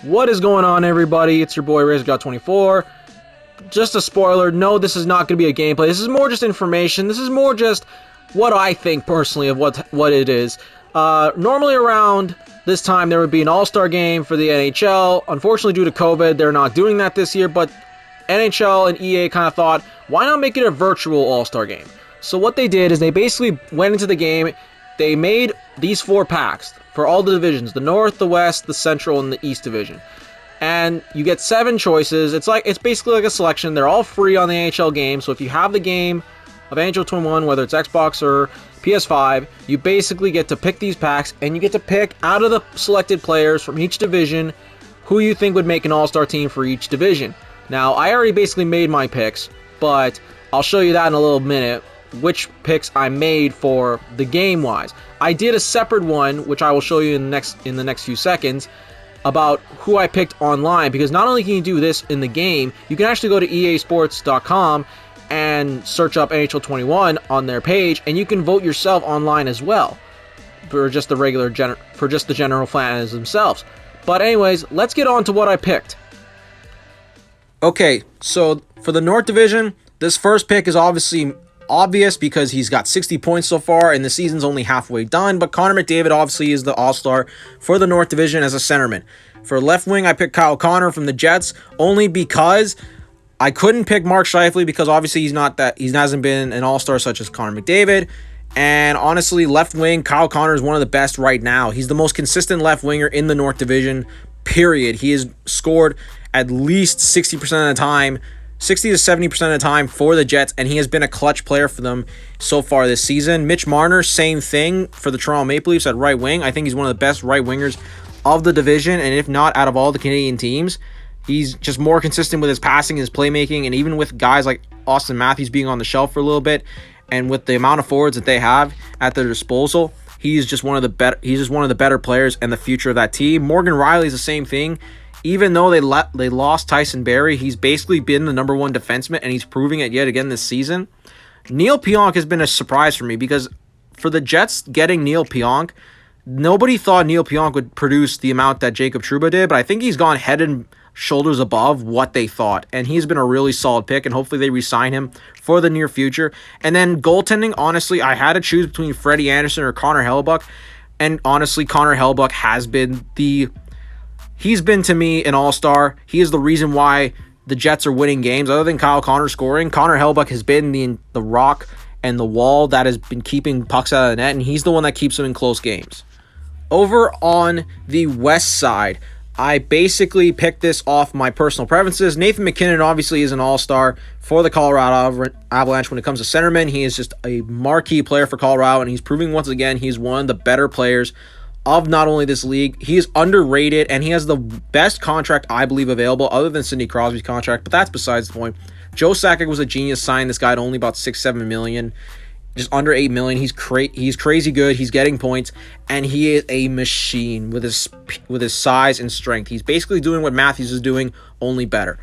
What is going on, everybody? It's your boy RazorGod24. Just a spoiler, no, this is not going to be a gameplay. This is more just information. This is more just what I think personally of what it is. Normally around this time there would be an AllStar Game for the NHL. Unfortunately, due to COVID, they're not doing that this year, but NHL and EA kind of thought, why not make it a virtual AllStar Game? So what they did is they basically went into the game. They made these 4 packs for all the divisions: the North, the West, the Central, and the East Division. And you get 7 choices. It's basically like a selection. They're all free on the NHL game. So if you have the game of NHL 21, whether it's Xbox or PS5, you basically get to pick these packs, and you get to pick out of the selected players from each division who you think would make an all-star team for each division. Now, I already basically made my picks, but I'll show you that in a little minute, which picks I made for the game-wise. I did a separate one, which I will show you in the next few seconds, about who I picked online, because not only can you do this in the game, you can actually go to easports.com and search up NHL 21 on their page, and you can vote yourself online as well for just the general fans themselves. But anyways, let's get on to what I picked. Okay, so for the North Division, this first pick is obvious because he's got 60 points so far and the season's only halfway done, but Connor McDavid obviously is the all-star for the North Division as a centerman. For left wing, I picked Kyle Connor from the Jets, only because I couldn't pick Mark Scheifele because obviously he hasn't been an all-star such as Connor McDavid. And honestly, left wing, Kyle Connor is one of the best right now. He's the most consistent left winger in the North Division, period. He has scored at least 60% of the time, 60 to 70% of the time for the Jets, and he has been a clutch player for them so far this season. Mitch Marner, same thing for the Toronto Maple Leafs at right wing. I think he's one of the best right wingers of the division, and if not out of all the Canadian teams. He's just more consistent with his passing, his playmaking, and even with guys like Austin Matthews being on the shelf for a little bit, and with the amount of forwards that they have at their disposal, he's just one of the better players and the future of that team. Morgan Riley's the same thing. Even though they lost Tyson Barrie, he's basically been the number 1 defenseman, and he's proving it yet again this season. Neil Pionk has been a surprise for me because for the Jets getting Neil Pionk, nobody thought Neil Pionk would produce the amount that Jacob Trouba did, but I think he's gone head and shoulders above what they thought, and he's been a really solid pick, and hopefully they re-sign him for the near future. And then goaltending, honestly, I had to choose between Freddie Anderson or Connor Hellebuyck, and honestly, Connor Hellebuyck has been he's been to me an all-star. He is the reason why the Jets are winning games. Other than Kyle Connor scoring, Connor Hellebuyck has been the rock and the wall that has been keeping pucks out of the net, and he's the one that keeps them in close games. Over on the West side, I basically picked this off my personal preferences. Nathan MacKinnon obviously is an all-star for the Colorado Avalanche when it comes to centermen. He is just a marquee player for Colorado, and he's proving once again he's one of the better players of not only this league. He is underrated, and he has the best contract, I believe, available, other than Sidney Crosby's contract, but that's besides the point. Joe Sakic was a genius, signed this guy at only about $6-7 million. Just under $8 million. He's crazy good. He's getting points, and he is a machine with his size and strength. He's basically doing what Matthews is doing, only better.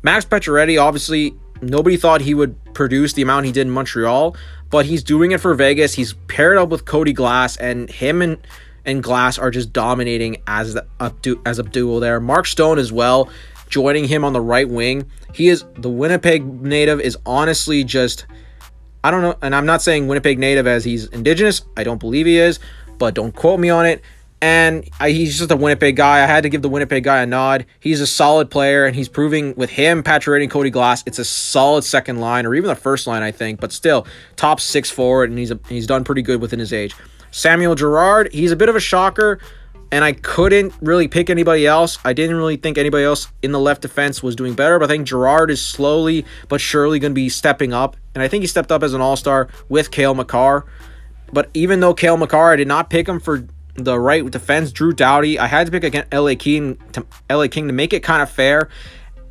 Max Pacioretty, obviously, nobody thought he would produce the amount he did in Montreal, but he's doing it for Vegas. He's paired up with Cody Glass, and him and Glass are just dominating as a duo there. Mark Stone as well, joining him on the right wing. The Winnipeg native is honestly just, I don't know, and I'm not saying Winnipeg native as he's indigenous. I don't believe he is, but don't quote me on it. And he's just a Winnipeg guy. I had to give the Winnipeg guy a nod. He's a solid player, and he's proving with him, Pacioretty, and Cody Glass, it's a solid second line, or even the first line, I think. But still, top 6 forward, and he's done pretty good within his age. Samuel Girard, he's a bit of a shocker, and I couldn't really pick anybody else. I didn't really think anybody else in the left defense was doing better, but I think Girard is slowly but surely going to be stepping up, and I think he stepped up as an all-star with Cale Makar. But even though Cale Makar, I did not pick him for the right defense, Drew Doughty, I had to pick against LA King to make it kind of fair,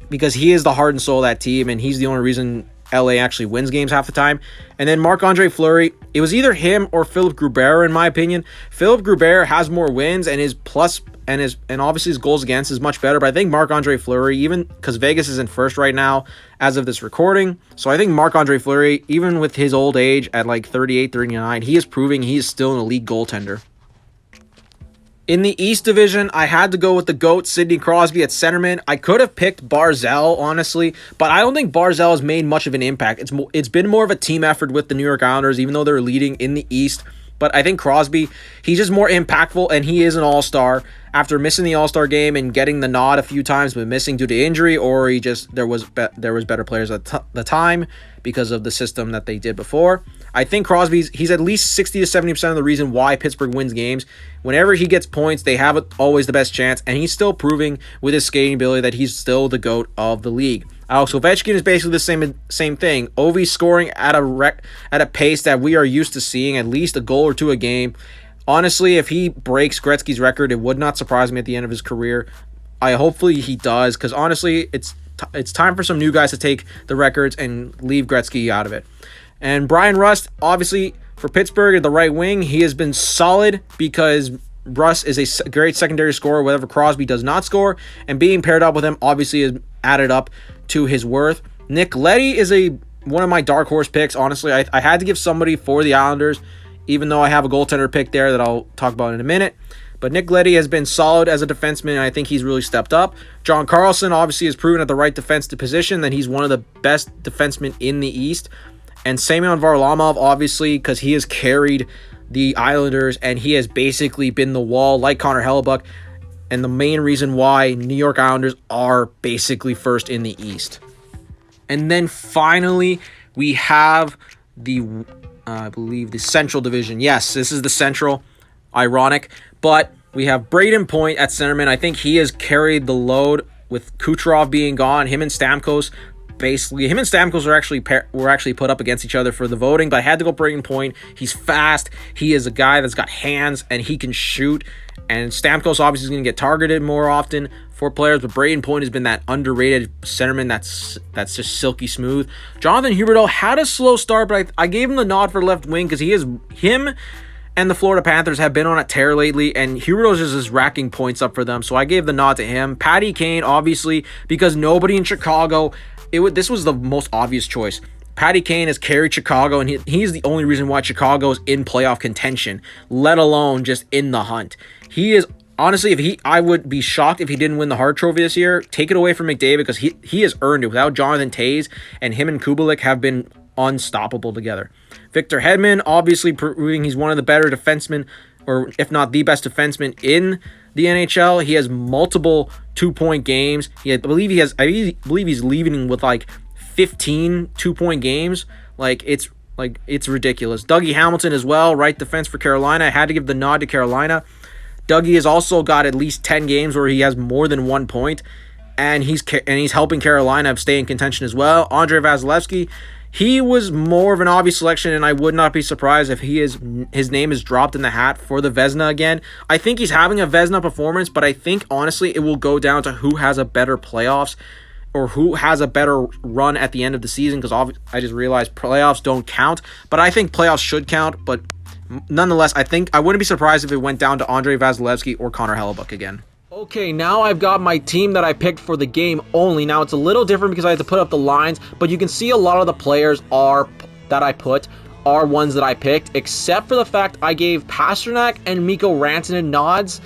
because he is the heart and soul of that team, and he's the only reason LA actually wins games half the time. And then Marc-Andre Fleury, it was either him or Philippe Grubauer in my opinion. Philippe Grubauer has more wins, and his plus and obviously his goals against is much better, but I think Marc-Andre Fleury, even because Vegas is in first right now as of this recording, so I think Marc-Andre Fleury, even with his old age at like 38, 39, he is proving he is still an elite goaltender. In the East Division, I had to go with the GOAT, Sidney Crosby at centerman. I could have picked Barzal, honestly, but I don't think Barzal has made much of an impact. It's been more of a team effort with the New York Islanders, even though they're leading in the East. But I think Crosby, he's just more impactful, and he is an all-star. After missing the All-Star game and getting the nod a few times, but missing due to injury, or there was better players at the time because of the system that they did before. I think he's at least 60 to 70% of the reason why Pittsburgh wins games. Whenever he gets points, they have always the best chance, and he's still proving with his skating ability that he's still the GOAT of the league. Alex Ovechkin is basically the same thing. Ovi's scoring at a pace that we are used to seeing, at least a goal or two a game. Honestly, if he breaks Gretzky's record, it would not surprise me at the end of his career. Hopefully he does, because honestly, it's time for some new guys to take the records and leave Gretzky out of it. And Brian Rust, obviously, for Pittsburgh at the right wing, he has been solid because Rust is a great secondary scorer, whatever Crosby does not score, and being paired up with him obviously is added up to his worth. Nick Leddy is one of my dark horse picks, honestly. I had to give somebody for the Islanders, even though I have a goaltender pick there that I'll talk about in a minute. But Nick Leddy has been solid as a defenseman, and I think he's really stepped up. John Carlson obviously has proven at the right defensive position that he's one of the best defensemen in the East. And Semyon Varlamov, obviously, because he has carried the Islanders, and he has basically been the wall like Connor Hellebuck, and the main reason why New York Islanders are basically first in the East. And then finally, we have I believe, the Central Division. Yes, this is the Central. Ironic. But we have Braden Point at centerman. I think he has carried the load with Kucherov being gone. Him and Stamkos were actually put up against each other for the voting, but I had to go Braden Point. He's fast. He is a guy that's got hands, and he can shoot. And Stamkos obviously is going to get targeted more often for players, but Braden Point has been that underrated centerman that's just silky smooth. Jonathan Huberdeau had a slow start, but I gave him the nod for left wing because him and the Florida Panthers have been on a tear lately, and Huberdeau's just racking points up for them, so I gave the nod to him. Patty Kane, obviously, because nobody in Chicago, this was the most obvious choice. Patty Kane has carried Chicago, and he's the only reason why Chicago is in playoff contention, let alone just in the hunt. He is, honestly, I would be shocked if he didn't win the Hart Trophy this year. Take it away from McDavid, because he has earned it. Without Jonathan Toews, and him and Kubalik have been unstoppable together. Victor Hedman, obviously proving he's one of the better defensemen, or if not the best defenseman in the NHL. He has multiple 2-point games. I believe he's leaving with like 15 2-point games. It's ridiculous. Dougie Hamilton as well, right defense for Carolina. I had to give the nod to Carolina. Dougie has also got at least 10 games where he has more than 1 point, and he's helping Carolina stay in contention as well. Andrei Vasilevsky, he was more of an obvious selection, and I would not be surprised if his name is dropped in the hat for the Vezina again. I think he's having a Vezina performance, but I think, honestly, it will go down to who has a better playoffs or who has a better run at the end of the season, because I just realized playoffs don't count, but I think playoffs should count. But nonetheless, I think I wouldn't be surprised if it went down to Andrei Vasilevsky or Connor Hellebuck again. Okay, now I've got my team that I picked for the game only. Now, it's a little different because I had to put up the lines, but you can see a lot of the players that I put are ones that I picked, except for the fact I gave Pasternak and Mikko Rantanen nods.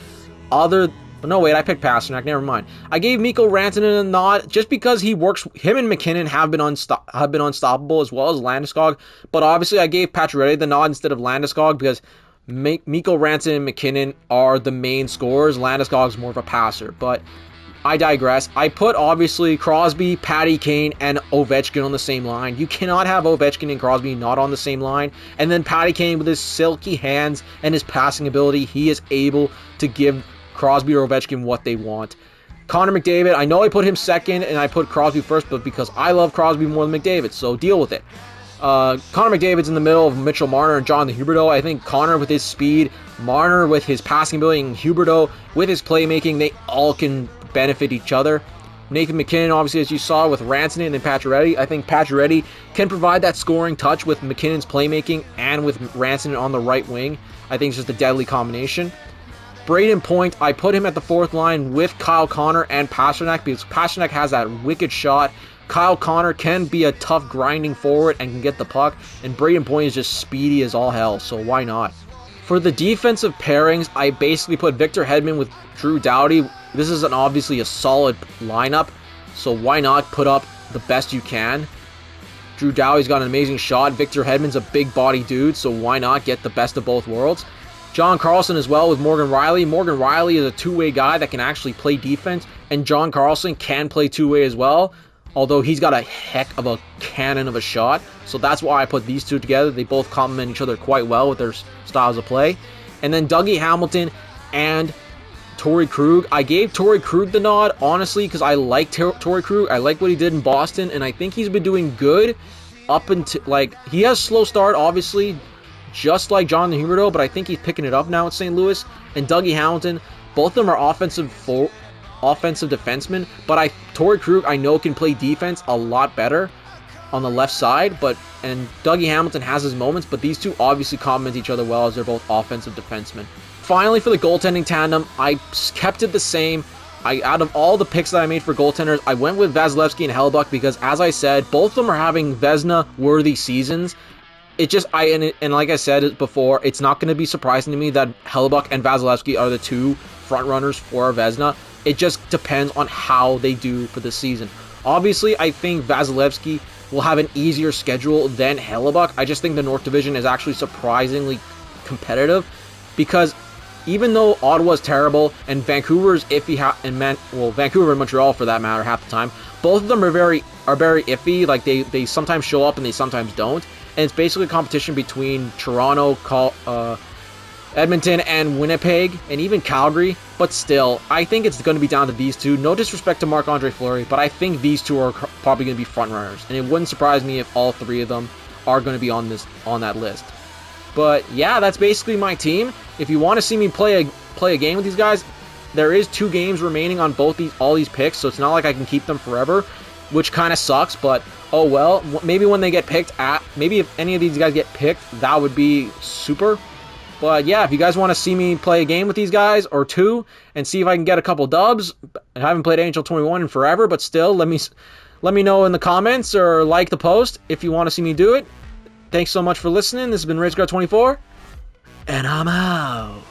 No, wait, I picked Pasternak. Never mind. I gave Mikko Rantanen a nod just because him and McKinnon have been unstoppable, as well as Landeskog. But obviously, I gave Pacioretty the nod instead of Landeskog because Mikko Rantanen and McKinnon are the main scorers. Landeskog's more of a passer, but I digress. I put, obviously, Crosby, Patty Kane, and Ovechkin on the same line. You cannot have Ovechkin and Crosby not on the same line. And then Patty Kane, with his silky hands and his passing ability, he is able to give Crosby or Ovechkin what they want. Connor McDavid, I know I put him second and I put Crosby first, but because I love Crosby more than McDavid, so deal with it. Connor McDavid's in the middle of Mitchell Marner and Jonathan Huberdeau. I think Connor with his speed, Marner with his passing ability, and Huberdeau with his playmaking, they all can benefit each other. Nathan McKinnon, obviously, as you saw with Rantanen and Pacioretty, I think Pacioretty can provide that scoring touch with McKinnon's playmaking and with Rantanen on the right wing. I think it's just a deadly combination. Braden Point, I put him at the fourth line with Kyle Connor and Pasternak because Pasternak has that wicked shot. Kyle Connor can be a tough grinding forward and can get the puck, and Braden Point is just speedy as all hell, so why not? For the defensive pairings, I basically put Victor Hedman with Drew Doughty. This is obviously a solid lineup, so why not put up the best you can? Drew Doughty's got an amazing shot. Victor Hedman's a big body dude, so why not get the best of both worlds? John Carlson as well with Morgan Rielly. Morgan Rielly is a two-way guy that can actually play defense, and John Carlson can play two-way as well, although he's got a heck of a cannon of a shot. So that's why I put these two together. They both complement each other quite well with their styles of play. And then Dougie Hamilton and Torrey Krug. I gave Torrey Krug the nod, honestly, because I like Torrey Krug. I like what he did in Boston, and I think he's been doing good up until, like, he has a slow start, obviously, just like Jonathan Huberdeau, but I think he's picking it up now at St. Louis. And Dougie Hamilton, both of them are offensive defensemen, but Torrey Krug, I know, can play defense a lot better on the left side, and Dougie Hamilton has his moments, but these two obviously complement each other well as they're both offensive defensemen. Finally, for the goaltending tandem, I kept it the same. Out of all the picks that I made for goaltenders, I went with Vasilevsky and Hellebuyck because, as I said, both of them are having Vezina-worthy seasons. It just, and like I said before, it's not going to be surprising to me that Hellebuyck and Vasilevsky are the two frontrunners for Vezina. It just depends on how they do for the season. Obviously, I think Vasilevsky will have an easier schedule than Hellebuyck. I just think the North Division is actually surprisingly competitive because even though Ottawa's terrible and Vancouver's iffy, Vancouver and Montreal for that matter half the time, both of them are very iffy. Like they sometimes show up and they sometimes don't. And it's basically a competition between Toronto, Edmonton, and Winnipeg, and even Calgary. But still, I think it's going to be down to these two. No disrespect to Marc-Andre Fleury, but I think these two are probably going to be front runners. And it wouldn't surprise me if all three of them are going to be on that list. But yeah, that's basically my team. If you want to see me play a game with these guys, there is 2 games remaining on all these picks, so it's not like I can keep them forever, which kind of sucks. But oh well, maybe when they get picked, maybe if any of these guys get picked, that would be super. But yeah, if you guys want to see me play a game with these guys, or 2, and see if I can get a couple dubs, I haven't played NHL 21 in forever, but still, let me know in the comments or like the post if you want to see me do it. Thanks so much for listening. This has been RageGuard24, and I'm out.